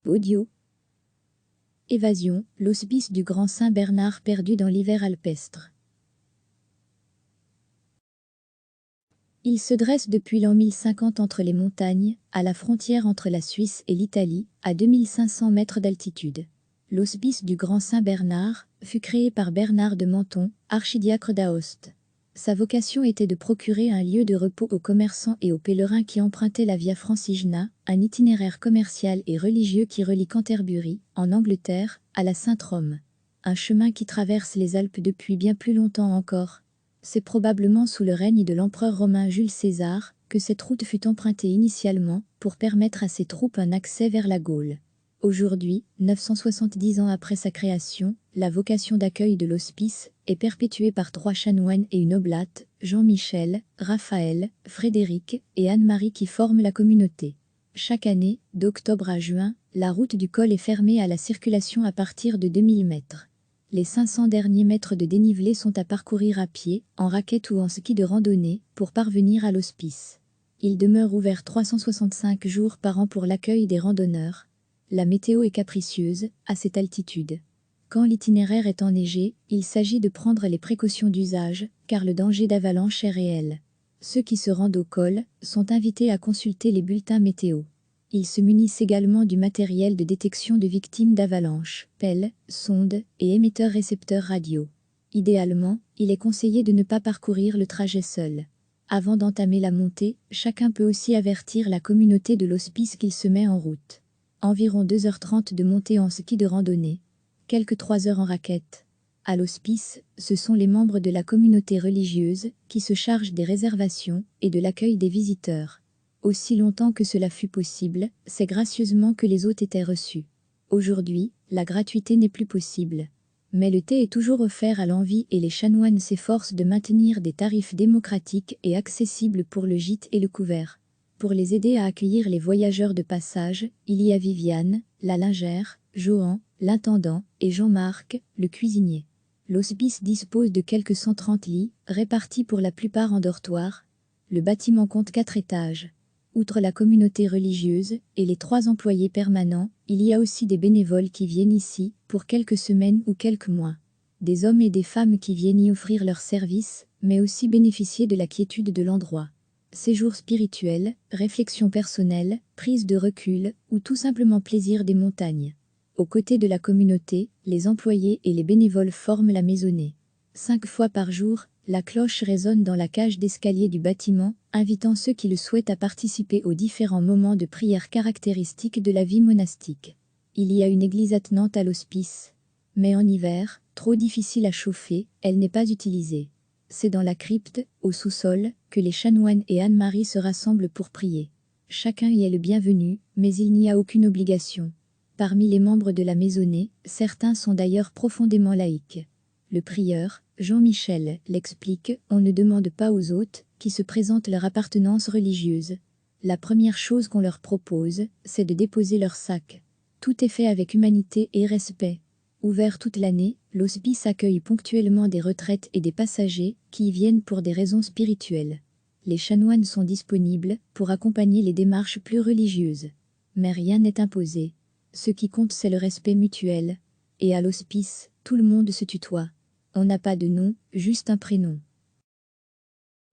Audio. Évasion, l'hospice du Grand Saint-Bernard perdu dans l'hiver alpestre. Il se dresse depuis l'an 1050 entre les montagnes, à la frontière entre la Suisse et l'Italie, à 2500 mètres d'altitude. L'hospice du Grand Saint-Bernard fut créé par Bernard de Menton, archidiacre d'Aoste. Sa vocation était de procurer un lieu de repos aux commerçants et aux pèlerins qui empruntaient la Via Francigena, un itinéraire commercial et religieux qui relie Canterbury, en Angleterre, à la Sainte-Rome. Un chemin qui traverse les Alpes depuis bien plus longtemps encore. C'est probablement sous le règne de l'empereur romain Jules César que cette route fut empruntée initialement pour permettre à ses troupes un accès vers la Gaule. Aujourd'hui, 970 ans après sa création, la vocation d'accueil de l'hospice est perpétuée par 3 chanoines et une oblate, Jean-Michel, Raphaël, Frédéric et Anne-Marie qui forment la communauté. Chaque année, d'octobre à juin, la route du col est fermée à la circulation à partir de 2000 mètres. Les 500 derniers mètres de dénivelé sont à parcourir à pied, en raquette ou en ski de randonnée, pour parvenir à l'hospice. Il demeure ouvert 365 jours par an pour l'accueil des randonneurs. La météo est capricieuse, à cette altitude. Quand l'itinéraire est enneigé, il s'agit de prendre les précautions d'usage, car le danger d'avalanche est réel. Ceux qui se rendent au col sont invités à consulter les bulletins météo. Ils se munissent également du matériel de détection de victimes d'avalanche, pelles, sondes et émetteurs-récepteurs radio. Idéalement, il est conseillé de ne pas parcourir le trajet seul. Avant d'entamer la montée, chacun peut aussi avertir la communauté de l'hospice qu'il se met en route. Environ 2h30 de montée en ski de randonnée. Quelques 3 heures en raquette. À l'hospice, ce sont les membres de la communauté religieuse qui se chargent des réservations et de l'accueil des visiteurs. Aussi longtemps que cela fut possible, c'est gracieusement que les hôtes étaient reçus. Aujourd'hui, la gratuité n'est plus possible. Mais le thé est toujours offert à l'envi et les chanoines s'efforcent de maintenir des tarifs démocratiques et accessibles pour le gîte et le couvert. Pour les aider à accueillir les voyageurs de passage, il y a Viviane, la lingère, Johan, l'intendant, et Jean-Marc, le cuisinier. L'hospice dispose de quelques 130 lits, répartis pour la plupart en dortoirs. Le bâtiment compte 4 étages. Outre la communauté religieuse et les 3 employés permanents, il y a aussi des bénévoles qui viennent ici, pour quelques semaines ou quelques mois. Des hommes et des femmes qui viennent y offrir leurs services, mais aussi bénéficier de la quiétude de l'endroit. Séjours spirituels, réflexion personnelle, prise de recul, ou tout simplement plaisir des montagnes. Aux côtés de la communauté, les employés et les bénévoles forment la maisonnée. 5 fois par jour, la cloche résonne dans la cage d'escalier du bâtiment, invitant ceux qui le souhaitent à participer aux différents moments de prière caractéristiques de la vie monastique. Il y a une église attenante à l'hospice. Mais en hiver, trop difficile à chauffer, elle n'est pas utilisée. C'est dans la crypte, au sous-sol, que les chanoines et Anne-Marie se rassemblent pour prier. Chacun y est le bienvenu, mais il n'y a aucune obligation. Parmi les membres de la maisonnée, certains sont d'ailleurs profondément laïcs. Le prieur, Jean-Michel, l'explique, on ne demande pas aux hôtes, qui se présentent leur appartenance religieuse. La première chose qu'on leur propose, c'est de déposer leur sac. Tout est fait avec humanité et respect. Ouvert toute l'année, l'hospice accueille ponctuellement des retraites et des passagers qui y viennent pour des raisons spirituelles. Les chanoines sont disponibles pour accompagner les démarches plus religieuses. Mais rien n'est imposé. Ce qui compte, c'est le respect mutuel. Et à l'hospice, tout le monde se tutoie. On n'a pas de nom, juste un prénom.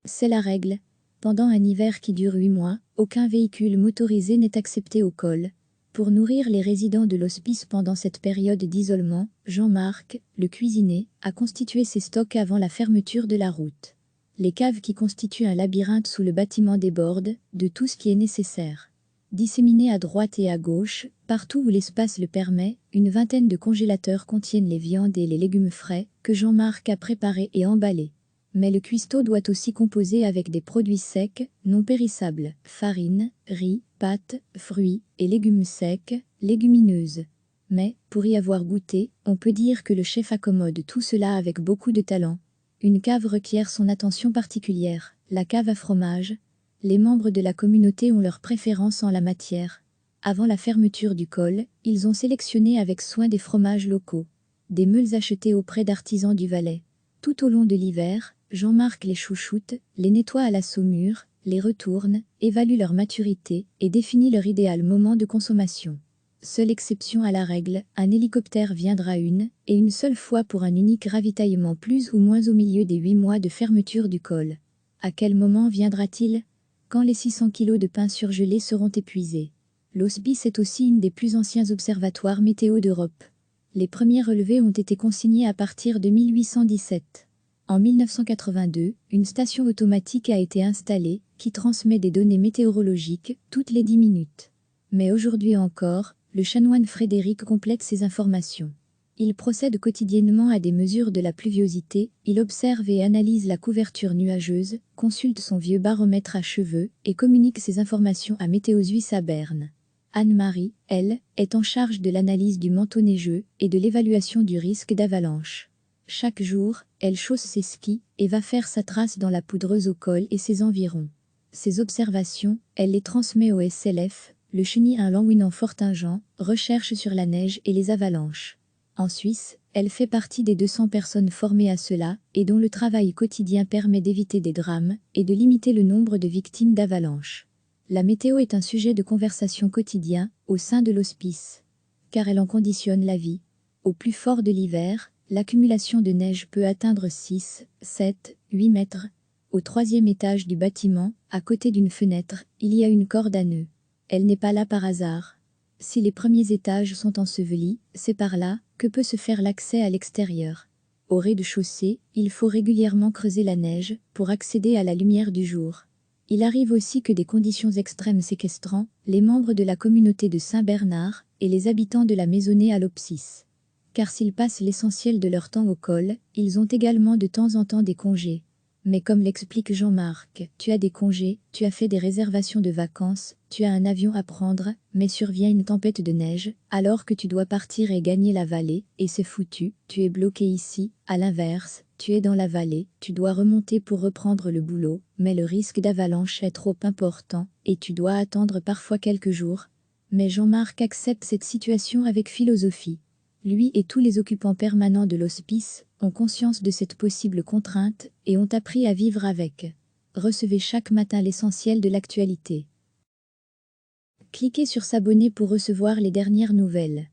C'est la règle. Pendant un hiver qui dure 8 mois, aucun véhicule motorisé n'est accepté au col. Pour nourrir les résidents de l'hospice pendant cette période d'isolement, Jean-Marc, le cuisinier, a constitué ses stocks avant la fermeture de la route. Les caves qui constituent un labyrinthe sous le bâtiment débordent de tout ce qui est nécessaire. Disséminés à droite et à gauche, partout où l'espace le permet, une vingtaine de congélateurs contiennent les viandes et les légumes frais que Jean-Marc a préparés et emballés. Mais le cuistot doit aussi composer avec des produits secs, non périssables, farine, riz, pâtes, fruits et légumes secs, légumineuses. Mais, pour y avoir goûté, on peut dire que le chef accommode tout cela avec beaucoup de talent. Une cave requiert son attention particulière, la cave à fromage. Les membres de la communauté ont leur préférence en la matière. Avant la fermeture du col, ils ont sélectionné avec soin des fromages locaux. Des meules achetées auprès d'artisans du Valais. Tout au long de l'hiver, Jean-Marc les chouchoute, les nettoie à la saumure, les retourne, évalue leur maturité et définit leur idéal moment de consommation. Seule exception à la règle, un hélicoptère viendra une seule fois pour un unique ravitaillement plus ou moins au milieu des 8 mois de fermeture du col. À quel moment viendra-t-il? Quand les 600 kilos de pain surgelé seront épuisés. L'Hospice est aussi une des plus anciens observatoires météo d'Europe. Les premiers relevés ont été consignés à partir de 1817. En 1982, une station automatique a été installée qui transmet des données météorologiques toutes les 10 minutes. Mais aujourd'hui encore, le chanoine Frédéric complète ces informations. Il procède quotidiennement à des mesures de la pluviosité, il observe et analyse la couverture nuageuse, consulte son vieux baromètre à cheveux et communique ses informations à Météo Suisse à Berne. Anne-Marie, elle, est en charge de l'analyse du manteau neigeux et de l'évaluation du risque d'avalanche. Chaque jour, elle chausse ses skis et va faire sa trace dans la poudreuse au col et ses environs. Ses observations, elle les transmet au SLF, le chenil Languinan-Fortingen, recherche sur la neige et les avalanches. En Suisse, elle fait partie des 200 personnes formées à cela et dont le travail quotidien permet d'éviter des drames et de limiter le nombre de victimes d'avalanches. La météo est un sujet de conversation quotidien au sein de l'hospice, car elle en conditionne la vie. Au plus fort de l'hiver, l'accumulation de neige peut atteindre 6, 7, 8 mètres. Au 3e étage du bâtiment, à côté d'une fenêtre, il y a une corde à nœuds. Elle n'est pas là par hasard. Si les premiers étages sont ensevelis, c'est par là que peut se faire l'accès à l'extérieur. Au rez-de-chaussée, il faut régulièrement creuser la neige pour accéder à la lumière du jour. Il arrive aussi que des conditions extrêmes séquestrant les membres de la communauté de Saint-Bernard et les habitants de la maisonnée à l'Opsis. Car s'ils passent l'essentiel de leur temps au col, ils ont également de temps en temps des congés. Mais comme l'explique Jean-Marc, tu as des congés, tu as fait des réservations de vacances, tu as un avion à prendre, mais survient une tempête de neige, alors que tu dois partir et gagner la vallée, et c'est foutu, tu es bloqué ici, à l'inverse, tu es dans la vallée, tu dois remonter pour reprendre le boulot, mais le risque d'avalanche est trop important, et tu dois attendre parfois quelques jours. Mais Jean-Marc accepte cette situation avec philosophie. Lui et tous les occupants permanents de l'hospice ont conscience de cette possible contrainte et ont appris à vivre avec. Recevez chaque matin l'essentiel de l'actualité. Cliquez sur s'abonner pour recevoir les dernières nouvelles.